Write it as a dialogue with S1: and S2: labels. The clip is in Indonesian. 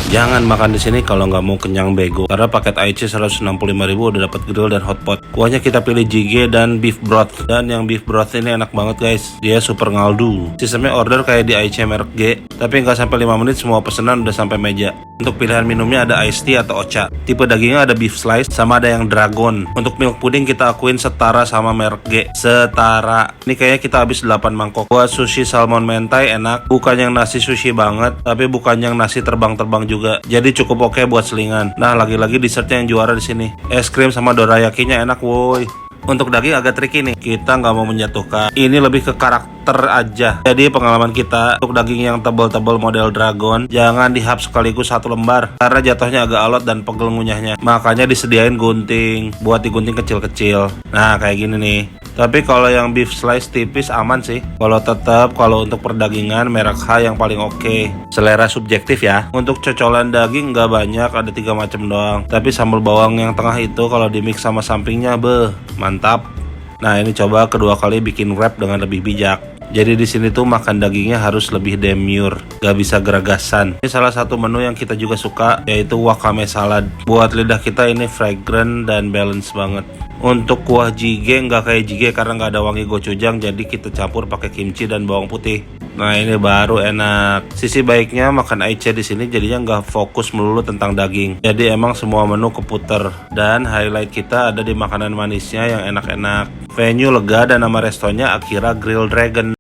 S1: Jangan makan di sini kalau nggak mau kenyang bego. Karena paket IC 165.000 udah dapat grill dan hotpot. Kuahnya kita pilih jjigae dan beef broth. Dan yang beef broth ini enak banget guys. Dia super ngaldu. Sistemnya order kayak di IC merek G. Tapi nggak sampai 5 menit semua pesanan udah sampai meja. Untuk pilihan minumnya ada iced tea atau ocha. Tipe dagingnya ada beef slice sama ada yang dragon. Untuk milk pudding kita akuin setara sama merek G. Setara. Ini kayaknya kita habis 8 mangkok. Buat sushi salmon mentai enak. Bukan yang nasi sushi banget, tapi bukan yang nasi terbang-terbang juga. Jadi cukup oke buat selingan. Nah, lagi-lagi dessertnya yang juara di sini. Es krim sama dorayakinya enak woi. Untuk daging agak tricky nih. Kita nggak mau menjatuhkan. Ini lebih ke karakter aja. Jadi pengalaman kita untuk daging yang tebal-tebal model dragon, jangan dihap sekaligus satu lembar karena jatuhnya agak alot dan pegel ngunyahnya. Makanya disediain gunting buat digunting kecil-kecil. Nah, kayak gini nih. Tapi kalau yang beef slice tipis aman sih. Kalau untuk perdagingan merek H yang paling oke. Selera subjektif ya. Untuk cocolan daging nggak banyak, ada 3 macam doang. Tapi sambal bawang yang tengah itu kalau di mix sama sampingnya, mantap. Nah, ini coba kedua kali bikin wrap dengan lebih bijak. Jadi di sini tuh makan dagingnya harus lebih demure, gak bisa geragasan. Ini salah satu menu yang kita juga suka, yaitu wakame salad. Buat lidah kita ini fragrant dan balance banget. Untuk kuah jjigae nggak kayak jjigae karena nggak ada wangi gochujang, jadi kita campur pakai kimchi dan bawang putih. Nah, ini baru enak. Sisi baiknya makan IC di sini jadinya nggak fokus melulu tentang daging. Jadi emang semua menu keputer. Dan highlight kita ada di makanan manisnya yang enak-enak. Venue lega dan nama restonya Akira Grill Dragon.